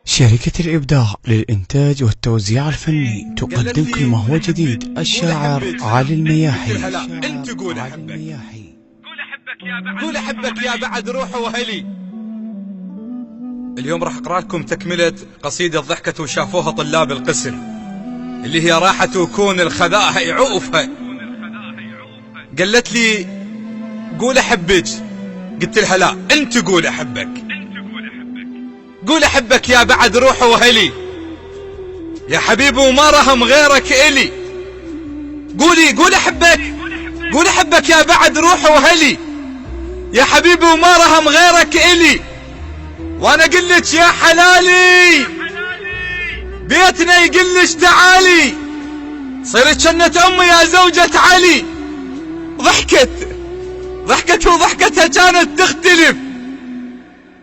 شركة الإبداع للإنتاج والتوزيع الفني تقدم كل ما هو جديد. الشاعر علي المياحي. انت قول احبك، قول احبك يا بعد روحي وهلي. اليوم راح اقرا لكم تكملة قصيدة ضحكت وشافوها طلاب القسم، اللي هي راحت وكون الخذاها يعوفها. قالت لي قول احبك، قلت لها لا انت قول احبك. قول احبك يا بعد روحي وهلي، يا حبيبي وما رهم غيرك الي. قول احبك، قول احبك يا بعد روحي وهلي، يا حبيبي وما رهم غيرك الي. وانا قلت يا حلالي بيتنا يقلش تعالي، صيرت جنة امي يا زوجة علي. ضحكت وضحكتها كانت تختلف،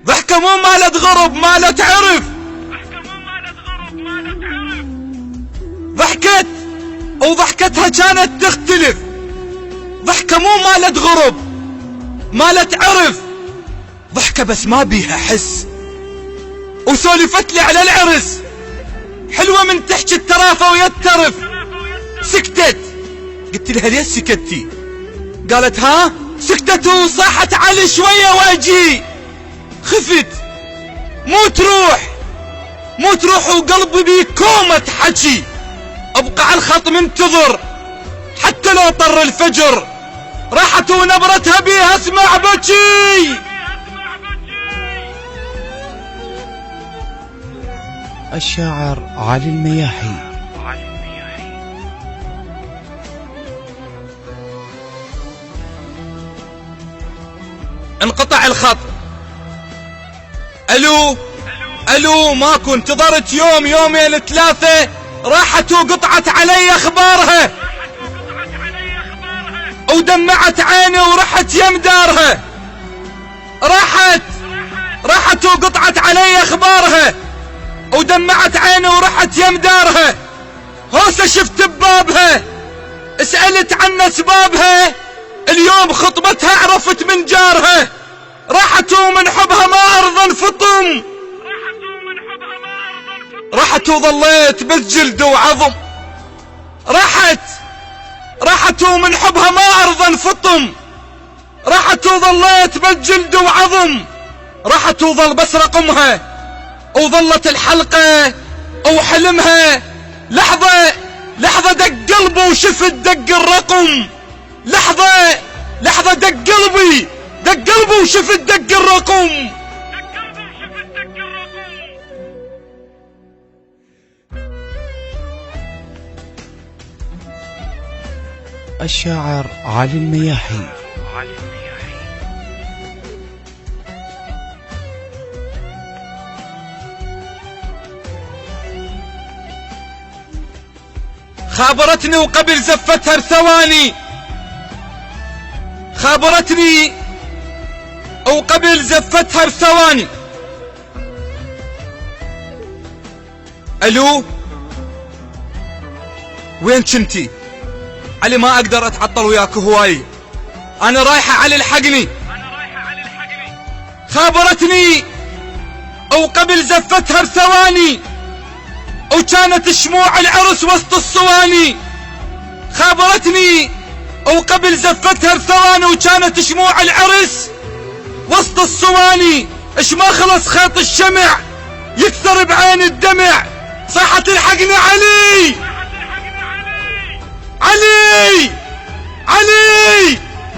ضحكة مو مالت غرب مالت عرف. ضحكت وضحكتها كانت تختلف، ضحكة مو مالت غرب مالت عرف. ضحكة بس ما بيها حس، وسولفت لي على العرس حلوة من تحكي الترافة ويترف. سكتت، قلت لها ليش سكتي؟ قالت ها سكتت وصاحت علي شوية واجي. خفت مو تروح وقلبي بيك كومة حكي. ابقى على الخط منتظر حتى لو طر الفجر، راحت ونبرتها بيها اسمع بكي. الشاعر علي المياحي. انقطع الخط. الو ماكو، انتظرت يوم يومين ثلاثة، راحت وقطعت علي اخبارها ودمعت عيني ورحت يم دارها. راحت وقطعت علي اخبارها ودمعت عيني ورحت يم دارها. هوسة شفت ببابها سألت عن اسبابها، اليوم خطبتها عرفت من جارها. راحت ومن حبها ما ارضى انفطم، راحت وظليت بس جلد وعظم. راحت ومن حبها ما ارضى انفطم، راحت وظليت بس جلد وعظم. راحت وظل بس رقمها وظلت الحلقة وحلمها. لحظة دق قلبه وشفت دق الرقم. لحظة دق قلبي وشفت دق الرقم. الشاعر علي المياحي. خابرتني وقبل زفتها بثواني، خابرتني وقبل زفتها بثواني. الو وين كنتي؟ علي ما اقدر اتعطل وياك هواي، انا رايحة علي الحقني. خابرتني وقبل زفتها بثواني، وكانت شموع العرس وسط الصواني. خابرتني وقبل زفتها بثواني، وكانت شموع العرس وسط الصواني. اش ما خلص خيط الشمع يكثر بعين الدمع. صاحت الحقني علي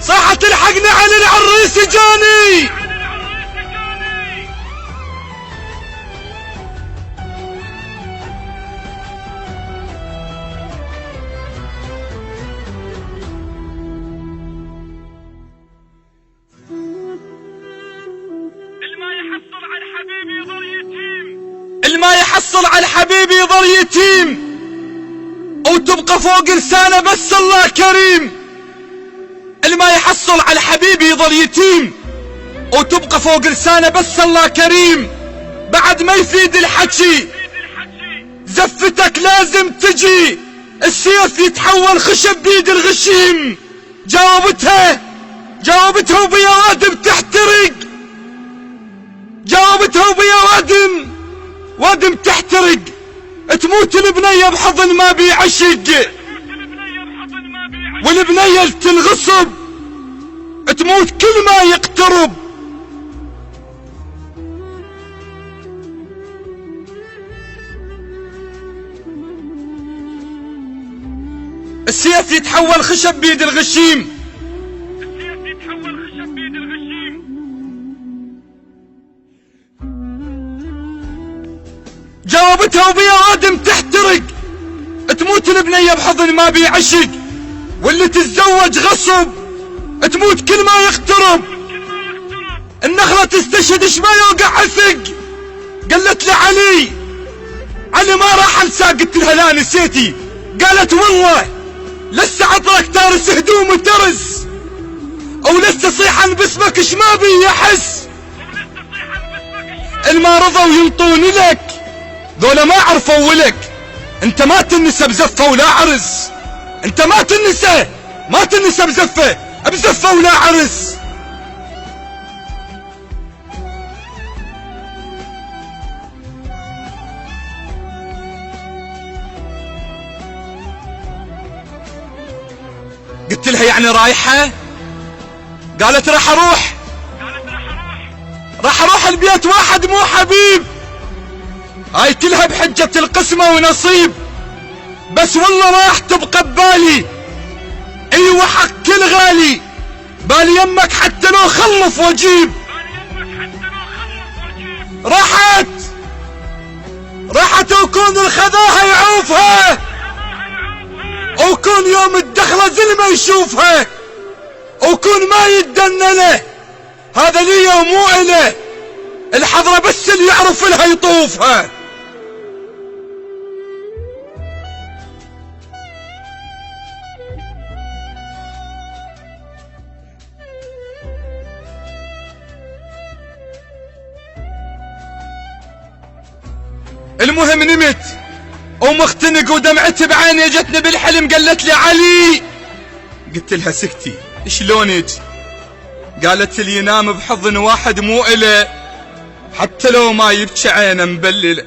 صاحت الحقني علي العريس جاني. الما يحصل على الحبيب يظل يتيم، وتبقى فوق لسانه بس الله كريم. الما يحصل على الحبيب يظل يتيم، وتبقى فوق لسانه بس الله كريم. بعد ما يفيد الحكي زفتك لازم تجي، السيف يتحول خشب بيد الغشيم. جاوبتها وبيا وادم تحترق، جاوبتها وبيا وادم وادم تحترق، تموت البنية بحضن ما بيعشق، والبنية تنغصب تموت كل ما يقترب. السيف يتحول خشب بيد الغشيم، جاوبتها وبيا وادم تحترق، تموت البنية بحضن ما بيعشق، واللي تتزوج غصب تموت كل ما يقترب. النخلة تستشهد اش ما يوقع عسق، قالت لي علي ما راح انساه، قلت لها لا نسيتي، قالت والله لسه عطرك تارس هدوم وترس، او لسه صيحا باسمك اش ما بي يحس. الما رضوا ينطوني لك ذولا ما عرفوا ولك، انت ما تنسى بزفة ولا عرس، انت ما تنسى بزفة ولا عرس. قلت لها يعني رايحة؟ قالت راح اروح البيت واحد مو حبيب، هاي كلها بحجة القسمة ونصيب، بس والله راح تبقى ببالي، ايوه حق كل غالي، بالي يمك حتى لو خلف واجيب. راحت وكون الخذاها يعوفها، وكون يوم الدخلة زلمة يشوفها، وكون ما يتدنى له، هذا لي ومو إله، الحضرة بس اللي يعرف لها يطوفها. المهم نمت ومختنق ودمعتي بعيني، جتني بالحلم قالت لي علي، قلت لها سكتي شلونك؟ قالت لي ينام بحضن واحد مو إله، حتى لو ما يبكي عينه مبلله.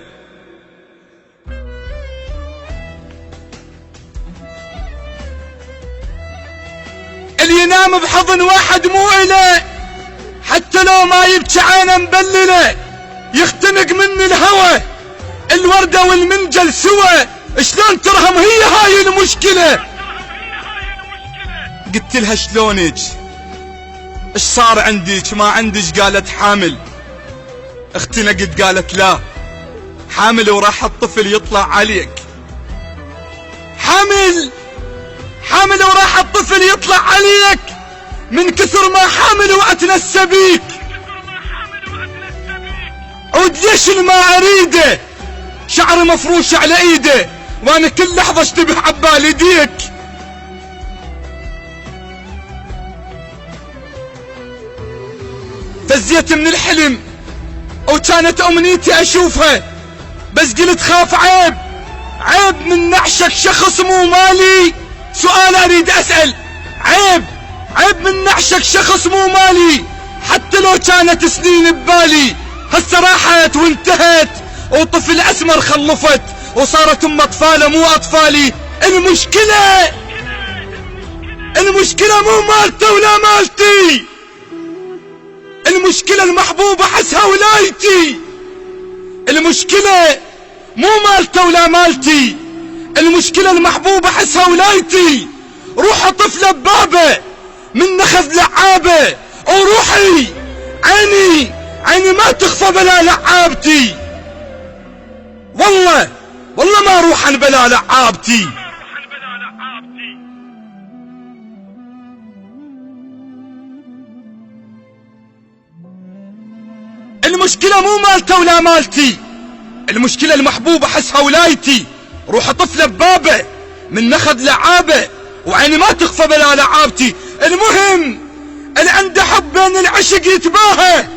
اللي ينام بحضن واحد مو إله، حتى لو ما يبكي عينه مبلله، يختنق من الهوى الوردة والمنجل سوا، شلون ترهم هي هاي المشكلة؟ قلت لها شلونك؟ ايش صار عندك؟ ما عندك؟ قالت حامل. اختنقت قالت لا حامل وراح الطفل يطلع عليك. حامل وراح الطفل يطلع عليك، من كثر ما حامل واتنسى بيك، وديش ما اريده، شعر مفروش على ايده، وانا كل لحظة اشتبه عبالي ديك. فزيت من الحلم وكانت امنيتي اشوفها، بس قلت خاف عيب من نعشك شخص مو مالي. سؤال اريد اسأل، عيب من نعشك شخص مو مالي، حتى لو كانت سنين ببالي، هسه راحت وانتهت، وطفل اسمر خلفت، وصارت ام اطفاله مو اطفالي. المشكلة مو مالته ولا مالتي، المشكلة المحبوبة حسها ولايتي. المشكلة مو مالته ولا مالتي، المشكلة المحبوبة حسها ولايتي. روح طفلة ببابه من نخذ لعابه، وروحي عيني ما تخفى بلا لعابتي، والله ما روحا بلا لعابتي. المشكلة مو مالته ولا مالتي، المشكلة المحبوبة حسها ولايتي. روح طفلة ببابه من نخذ لعابه، وعيني ما تخفى بلا لعابتي. المهم اللي عنده حب بين العشق يتباهى،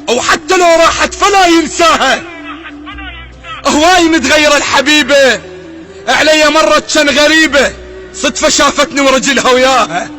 او حتى لو راحت فلا ينساها. هواي متغيرة الحبيبة، علي مرت كان غريبة، صدفة شافتني ورجلها وياها.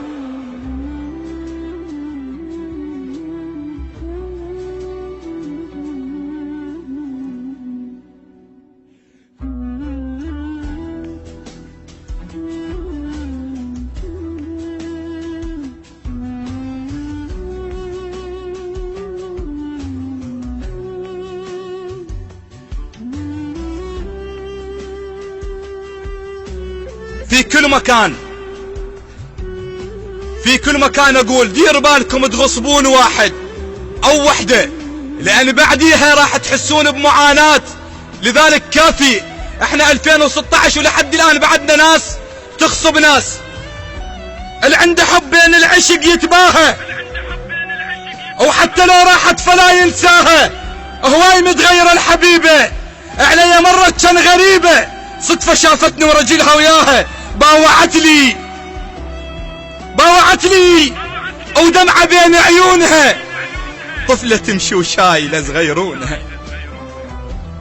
في كل مكان اقول دير بالكم تغصبون واحد او وحدة، لان بعديها راح تحسون بمعاناة. لذلك كافي، احنا 2016 ولحد الان بعدنا ناس تغصب ناس. اللي عنده حب بين العشق يتباهى، او حتى لو راحت فلا ينساها. هواي متغيرة الحبيبة، علي مرت كان غريبة، صدفة شافتني ورجلها وياها باوعت لي ودمعة بين عيونها، طفلة تمشي وشايلة صغيرونها.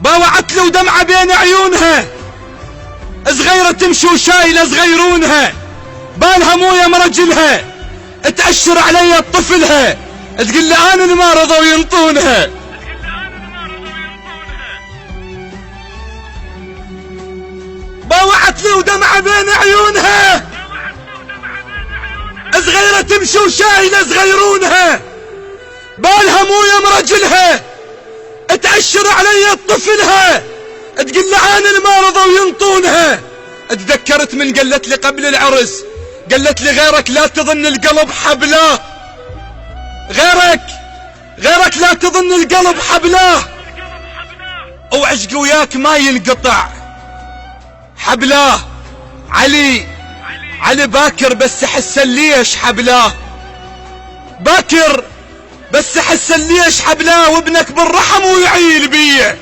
باوعت لي ودمعة بين عيونها، صغيرة تمشي وشايلة صغيرونها، بالها مويه مرجلها، تأشر علي طفلها، تقول لي انا ما رضوا ينطونها. باوعت لي ودمعة بين عيونها، صغيرة تمشي وشايلة صغيرونها، بالها مويه مرجلها، تأشر علي طفلها، تقول لي انا ما رضوا ينطونها. اتذكرت من قالت لي قبل العرس، قالت لي غيرك لا تظن القلب حبلاه، غيرك لا تظن القلب حبلاه، وعشقي وياك ما ينقطع حبلاه. علي باكر بس حسن ليش حبلاه، باكر بس حسن ليش حبلاه، وابنك بالرحم ويعيل بيه.